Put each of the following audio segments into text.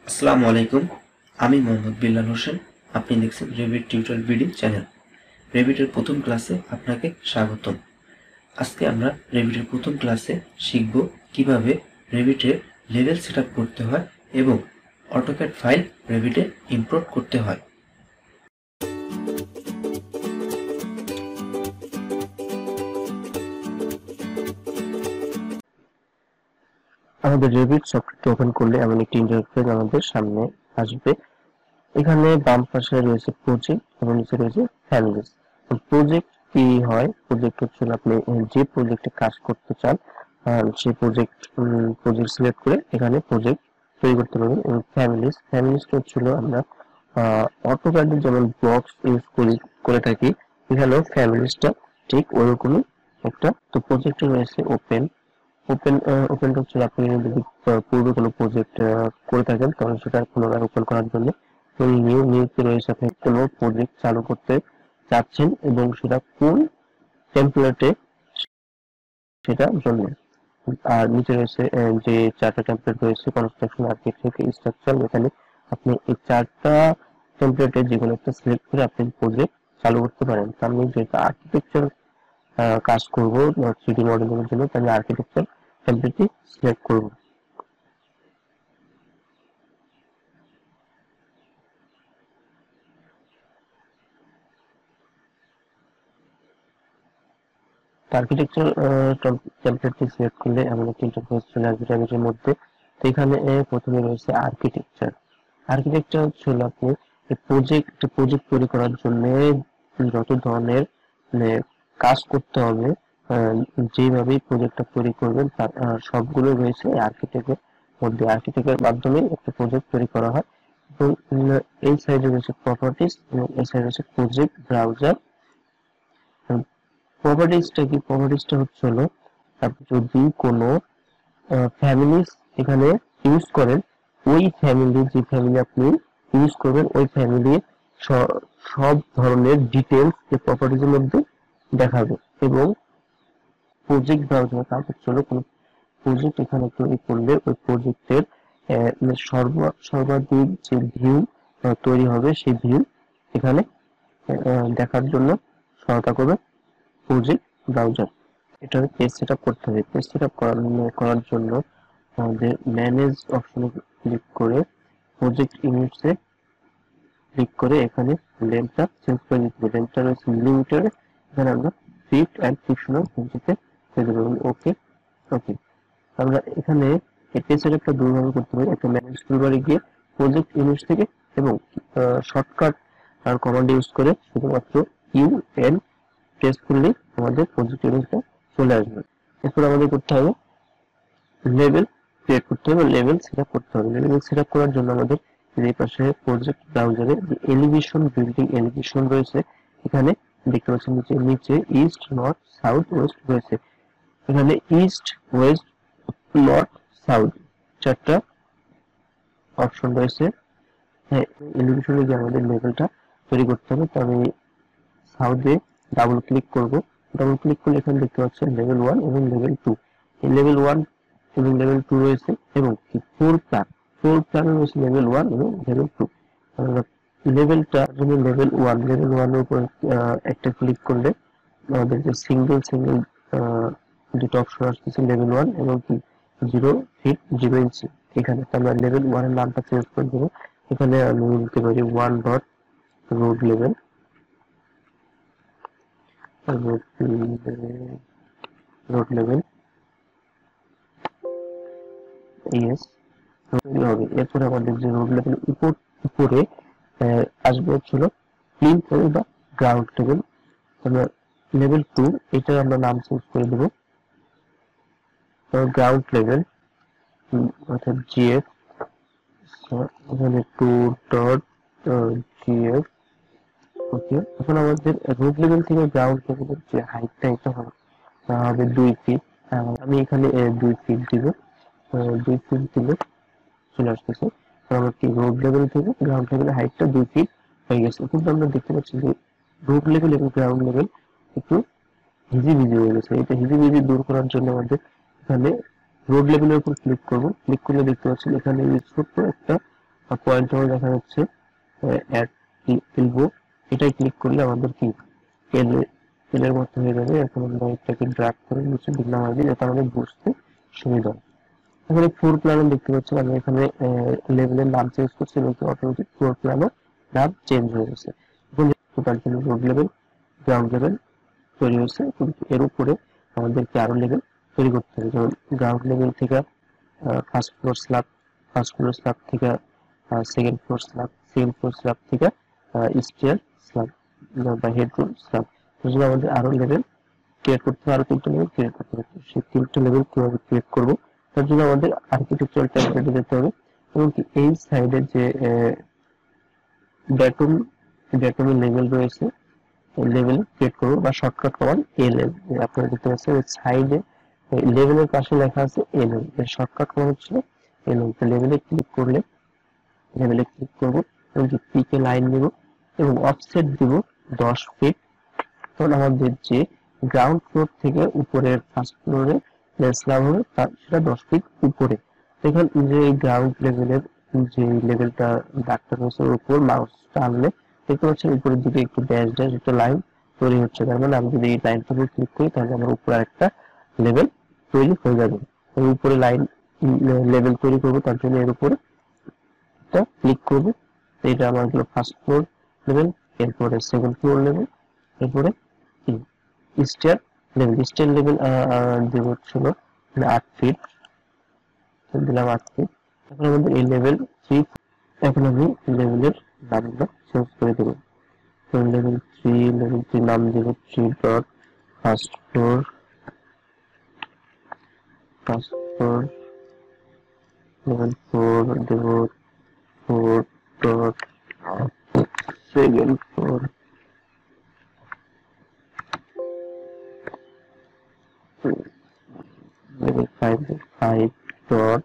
আসসালামু আলাইকুম। আমি মোহাম্মদ বিল্লাল হোসেন। আপনি দেখছেন রেভিট টিউটোরিয়াল বিডি চ্যানেল। রেভিটের প্রথম ক্লাসে আপনাকে স্বাগতম। আজকে আমরা রেভিটের প্রথম ক্লাসে শিখব কিভাবে রেভিটে লেভেল সেট আপ করতে হয় এবং অটোক্যাড ফাইল রেভিটে ইম্পোর্ট করতে হয়। আমাদের রেভিট সফটওয়্যারটি ওপেন করলে এমন একটি ইন্টারফেস আমাদের সামনে আসবে। এখানে বাম পাশে রয়েছে প্রজেক্ট এবং নিচে রয়েছে ফ্যামিলিজ। প্রজেক্ট কি হয়? প্রজেক্ট হচ্ছে আপনি যে প্রজেক্টে কাজ করতে চান সেই প্রজেক্ট সিলেক্ট করে এখানে প্রজেক্ট তৈরি করতে পারবেন। এবং ফ্যামিলিজ হচ্ছিল আমরা অটোক্যাডে যেমন বক্স ইউজ করে থাকি, এখানেও ফ্যামিলিজটা ঠিক ওরকমই একটা। তো প্রজেক্টে রয়েছে ওপেন হচ্ছে আপনি যদি পূর্বে কোনো প্রজেক্ট করে থাকেন তাহলে সেটা পুনরায় ওপেন করার জন্য। নিউতে রয়েছে আপনি কোনো প্রজেক্ট চালু করতে চাচ্ছেন এবং সেটা কোন টেমপ্লেটে সেটা জন্য। আর নিচে রয়েছে যে চারটা টেমপ্লেট রয়েছে কনস্ট্রাকশন, আর্কিটেকচার, স্ট্রাকচার, মেকানিক। আপনি এই চারটা টেমপ্লেটে যে কোনো একটা সিলেক্ট করে আপনি প্রজেক্ট চালু করতে পারেন। আমি যেটা আর্কিটেকচার কাজ করব 3D মডেলিং এর জন্য, তাহলে আর্কিটেকচার টেমপ্লেটটি সিলেক্ট করব। আর্কিটেকচার টেমপ্লেটটি সিলেক্ট করলে এমন একটি ইন্টারফেস চলে আসবে রেভিটের মধ্যে। তো এখানে প্রথমে রয়েছে আর্কিটেকচার হচ্ছে আপনি প্রজেক্ট তৈরি করার জন্য যত ধরনের মানে কাজ করতে হবে, যেভাবেই প্রজেক্টটা তৈরি করবেন তার সবগুলো রয়েছে আর্কিটেক্টের মধ্যে। আর্কিটেক্টের মাধ্যমে একটা প্রজেক্ট তৈরি করা হয়। এবং এই সাইডে রয়েছে প্রপার্টিজ এবং এই সাইডে রয়েছে প্রজেক্ট ব্রাউজার। প্রপার্টিজটা হচ্ছে হলো আপনি যদি কোনো ফ্যামিলিজ এখানে ইউজ করেন, যে ফ্যামিলি আপনি ইউজ করবেন ওই ফ্যামিলির সব ধরনের ডিটেলস এই প্রপার্টিজের মধ্যে দেখাবে। এবং প্রজেক্ট ব্রাউজার কাজ হচ্ছে হলো কোনো প্রজেক্ট এখানে তৈরি করলে ওই প্রজেক্টের সর্বাধিক যে ভিউ তৈরি হবে সেই ভিউ এখানে দেখার জন্য সহায়তা করবে প্রজেক্ট ব্রাউজার। এটা পেজ সেটআপ করতে হবে। পেজ সেটআপ করার জন্য আমাদের ম্যানেজ অপশনে ক্লিক করে প্রজেক্ট ইমেজে ক্লিক করে এখানে লেন্থটা চেঞ্জ করে দিতে হবে। লেন্থটা রয়েছে লিমিটেড, এখানে আমরা ফিট অ্যান্ড ফিকশনাল রেঞ্জে করে দেবো। ওকে। আমরা এখানে এই পেজ সেটআপটা দুইভাবে করতে পারি। একটা ম্যানেজ টুলবারে গিয়ে প্রজেক্ট ইমেজ থেকে এবং শর্টকাট আর কমান্ড ইউজ করে শুধুমাত্র ইউএন প্রেস করলে আমাদের প্রজেক্ট ইমেজটা চলে আসবে। এরপর আমাদের করতে হবে লেভেল ক্রিয়েট করতে হবে, লেভেল সেটআপ করতে হবে। লেভেল সেটআপ করার জন্য আমাদের এই পাশে প্রজেক্ট ব্রাউজারে যে বিল্ডিং এলিভেশন রয়েছে, এখানে দেখতে পাচ্ছেন নিচে ইস্ট, নর্থ, সাউথ, ওয়েস্ট রয়েছে। এখানে ইস্ট, ওয়েস্ট, নর্থ, সাউথ চারটা অপশন রয়েছে। হ্যাঁ, এলিভেশনে গিয়ে আমাদের লেভেলটা তৈরি করতে হবে। তো আমি সাউথে ডাবল ক্লিক করব। ডাবল ক্লিক করলে এখানে দেখতে পাচ্ছেন লেভেল 1 এবং লেভেল 2। এই লেভেল 1 এবং লেভেল 2 রয়েছে এবং ফোর প্ল্যান রয়েছে লেভেল 1 এবং লেভেল 2। লেভেলটা যদি লেভেল 1 এর উপর একটা ক্লিক করলে আমাদের যে সিঙ্গেল দুটো অপশন আসছে লেভেল 1 এবং 0 ফিট 0 ইঞ্চি। এখানে আমরা লেভেল 1 এর নামটা চেঞ্জ করে দেবো। এখানে আমি লিখতে পারি 1 ডট রোড লেভেল ইয়েস হবে। এরপরে আমাদের যে রোড লেভেল উপরে আসবে হচ্ছিল প্লিন লেভেল বা গ্রাউন্ড লেভেল। আমরা লেভেল 2 এটা আমরা নাম চেঞ্জ করে দেবো গ্রাউন্ড লেভেল, অর্থাৎ জিএফ। এখানে 2 ডট জিএফ। ওকে। এখন আমাদের রোড লেভেল থেকে গ্রাউন্ড লেভেলের যে হাইটটা এটা হবে 2 ফিট। আমি এখানে 2 ফিট দিব। 2 ফিট দিলে চলে আসতেছে। আমাদের রোড লেভেল থেকে গ্রাউন্ড লেভেলের হাইটটা 2 ফিট হয়ে গেছে। কিন্তু আমরা দেখতে পাচ্ছি যে রোড লেভেল এবং গ্রাউন্ড লেভেল একটু হিজিবিজি হয়ে গেছে। এটা হিজিবিজি দূর করার জন্য আমাদের এখানে রোড লেভেলের উপর ক্লিক করব। ক্লিক করলে দেখতে পাচ্ছেন এখানে ছোট্ট একটা পয়েন্টার দেখা যাচ্ছে অ্যাড এলবো, এটাই ক্লিক করলে আমাদের কি তেলের মতো হয়ে যাবে। এখন আমরা এটাকে ড্র্যাগ করে নিচে দিলাম আগে, যাতে আমাদের বুঝতে সুবিধা হয়। এখানে ফ্লোর প্ল্যানও দেখতে পাচ্ছি, আমি এখানে লেভেলের নাম চেঞ্জ করছি এবং অটোমেটিক ফ্লোর প্ল্যানও নাম চেঞ্জ হয়ে গেছে। এখন total road level, ground level তৈরি হয়েছে, কিন্তু এর উপরে আমাদেরকে আরো লেভেল তৈরি করতে হবে। যেমন গ্রাউন্ড লেভেল থেকে first floor slab, first floor slab থেকে second floor slab, second floor slab থেকে স্টেয়ার স্ল্যাব বা হেডরুম স্ল্যাব। যদি আমাদের আরো লেভেল ক্রিয়েট করতে হবে, আরো 3টা লেভেল ক্রিয়েট করতে হবে। সেই 3টা লেভেল কিভাবে ক্রিয়েট করব, তার জন্য আমাদের আর্কিটেকচারাল টেমপ্লেটে যেতে হবে এবং এই সাইডে যে ড্যাটমের লেভেল রয়েছে, লেভেল ক্রিয়েট করবো বা শর্টকাট কমান্ড এলএল। আপনারা দেখতে পাচ্ছেন সাইডে লেভেলের পাশে লেখা আছে এলএল, এর শর্টকাট কমান্ড হচ্ছে এলএল। তো লেভেলে ক্লিক করলে লেভেলে ক্লিক করবো এবং পিকে লাইন নিব এবং অফসেট দিব 10 ফিট। তখন আমাদের যে গ্রাউন্ড ফ্লোর থেকে উপরের ফার্স্ট ফ্লোরে স্ল্যাব হবে সেটা 10 ফিট উপরে। এখানে যে গ্রাউন্ড লেভেলের যে লেভেলটা ডাক্তার রয়েছে ওর উপর মাউসটা আনলে দেখতে পাচ্ছেন উপরের দিকে একটু ড্যাশ ড্যাশ একটা লাইন তৈরি হচ্ছে। তার মানে আমি যদি এই লাইনটাকে ক্লিক করি তাহলে আমার উপরে একটা লেভেল তৈরি হয়ে যাবে। এর উপরে লাইন লেভেল তৈরি করবো, তার জন্য এর উপরে একটা ক্লিক করবো। এটা আমার হলো ফার্স্ট ফ্লোর লেভেল, এরপরে সেকেন্ড ফ্লোর লেভেল, এরপরে স্টেয়ার লেভেল। স্টেয়ার লেভেল দেব ছিল 8 ফিট, দিলাম 8 ফিট। এখন আমাদের এই লেভেল 3, এখন আমি লেভেলের নামটা চেঞ্জ করে দেবো। তো লেভেল 3 নাম দেব 3 dot first floor, first floor. Level 4 দেব 4 dot second floor. Level 5 dot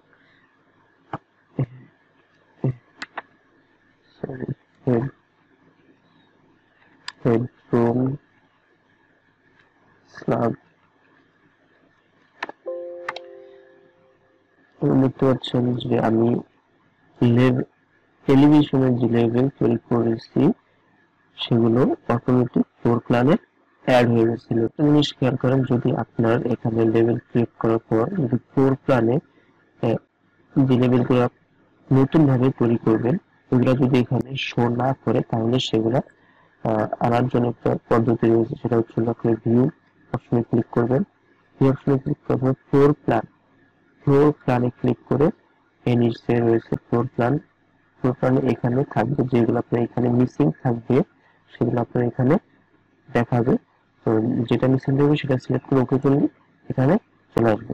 headroom slab. দেখতে পাচ্ছেন যে আমি টেলিভিশনের যে লেভেল তৈরি করেছি সেগুলো অটোমেটিক ফ্লোর প্ল্যানে অ্যাড হয়ে গেছিল। একটা জিনিস খেয়াল করেন, যদি আপনার এখানে লেভেল ক্লিক করার পর যদি ফ্লোর প্ল্যানে যে লেভেলগুলো নতুন ভাবে তৈরি করবেন ওগুলা যদি এখানে শো না করে, তাহলে সেগুলা আনার জন্য একটা পদ্ধতি রয়েছে, সেটা হচ্ছে আপনি ভিউ অপশনে ক্লিক করবেন। ভিউ অপশনে ক্লিক করবেন, ফ্লোর প্ল্যানে ক্লিক করে এই নিচে রয়েছে ফ্লোর প্ল্যান। ফ্লোর প্ল্যানে এখানে থাকবে যেগুলো আপনার এখানে মিসিং থাকবে সেগুলো আপনার এখানে দেখাবে। তো যেটা মিসিং থাকবে সেটা সিলেক্ট করে ওকে করলে এখানে চলে আসবে।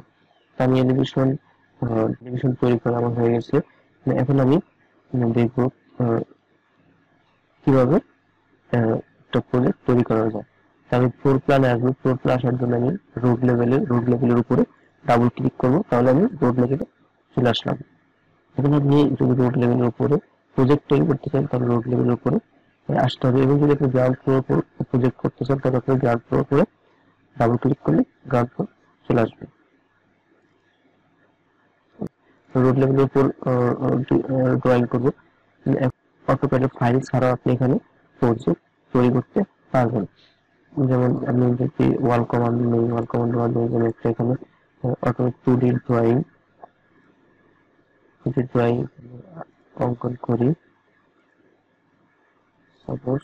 আমি এলিভেশন তৈরি করা আমার হয়ে গেছে। এখন আমি দেখবো কিভাবে একটা প্রজেক্ট তৈরি করা যায়। আমি ফ্লোর প্ল্যানে আসবো। ফ্লোর প্ল্যান আসার জন্য আমি রোড লেভেলের উপরে ডাবল ক্লিক করবো, তাহলে আমি রোড লেভেলে চলে আসলাম। এখন আপনি যদি রোড লেভেলের উপরে প্রজেক্ট তৈরি করতে চান তাহলে রোড লেভেলের উপরে আসতে হবে, এবং যদি আপনি গ্রাউন্ড ফ্লোর প্রজেক্ট করতে চান তাহলে আপনি গ্রাউন্ড ফ্লোর উপরে ডাবল ক্লিক করলে গ্রাউন্ড ফ্লোর চলে আসবে। রোড লেভেলের উপর ড্রয়িং করবো। অটোক্যাডে ফাইল ছাড়াও আপনি এখানে প্রজেক্ট তৈরি করতে পারবেন। যেমন আমি যদি ওয়াল কমান্ড নেই, ওয়াল কমান্ড যেমন একটা এখানে অটোমেটিক 2D ড্রয়িং অঙ্কন করি। সাপোজ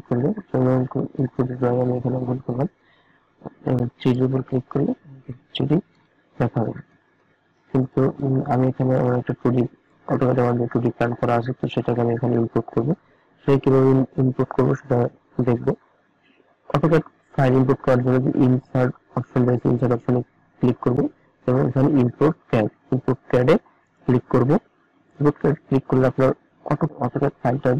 করলে ড্রয়িং আমি এখানে অঙ্কন করলাম, 3D উপর ক্লিক করলে 3D দেখা হবে। কিন্তু আমি এখানে আমার একটা 2D অটোক্যাডে আমাদের 2D প্ল্যান করা আছে, তো সেটাকে আমি এখানে ইম্পোর্ট করবো। সেই কিভাবে ইম্পোর্ট করবো সেটা দেখবো। অটোক্যাড ফাইল ইম্পোর্ট করার জন্য ইনসার্ট অপশন রয়েছে, ইনসার্ট অপশনে ক্লিক করবো এবং এখানে ইম্পোর্ট ক্যাডে ক্লিক করবো। ইম্পোর্ট ক্যাড ক্লিক করলে আপনার অটোক্যাড ফাইলটা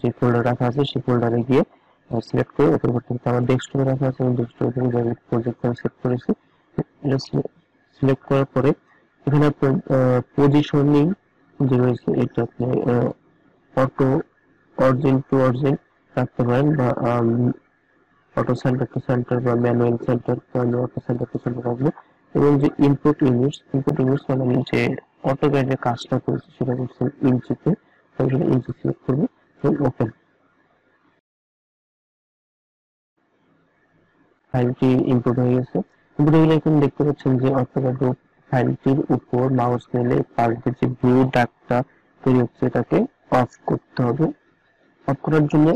যে ফোল্ডার রাখা আছে সেই ফোল্ডারে গিয়ে সিলেক্ট করে ওপেন করতে হবে। আমার ডেস্কটপে রাখা আছে, আমি ডেস্কটপে থেকে প্রজেক্ট সেট করেছি। এটা সিলেক্ট করার পরে এখানে আপনার পজিশনিং যে রয়েছে এটা আপনি অটো অরিজিন টু অরিজিন রাখতে পারেন, বা অটো সেন্টার টু সেন্টার বা manual centre, auto centre to centre রাখবো। এবং যে ইনপুট ইউনিটস মানে যে অটোক্যাডে কাজটা করেছি সেটা করছি ইঞ্চিতে, আমি সেটা ইঞ্চি সিলেক্ট করবো এবং ওপেন। ফাইলটি ইম্পোর্ট হয়ে গেছে। ইম্পোর্ট হয়ে গেলে এখন দেখতে পাচ্ছেন যে অটোক্যাডে ফাইলটির উপর মাউস নিলে পাশে যে ব্লু দাগটা তৈরি হচ্ছে এটাকে অফ করতে হবে। অফ করার জন্য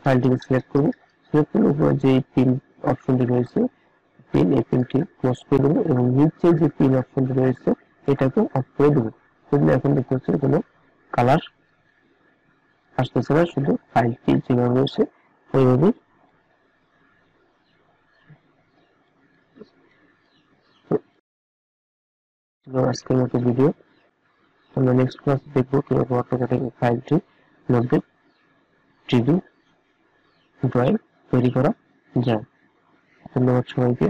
ফাইলটিকে সিলেক্ট করবো, সিলেক্ট করে উপরে যে পিন অপশনটি রয়েছে এই পিনটি ক্লোজ করে দেবো এবং নিচে যে পিন অপশনটি রয়েছে এটাকে অফ করে দেবো। করলে এখন দেখতে পাচ্ছি কোনো কালার আসতেছে না, শুধু ফাইলটি যেভাবে রয়েছে ওইভাবেই। আজকের মতো ভিডিও, আমরা নেক্সট ক্লাস দেখবো কিভাবে অটোক্যাডে ফাইলটির মধ্যে 3D ড্রয়িং তৈরি করা যায়। ধন্যবাদ সবাইকে।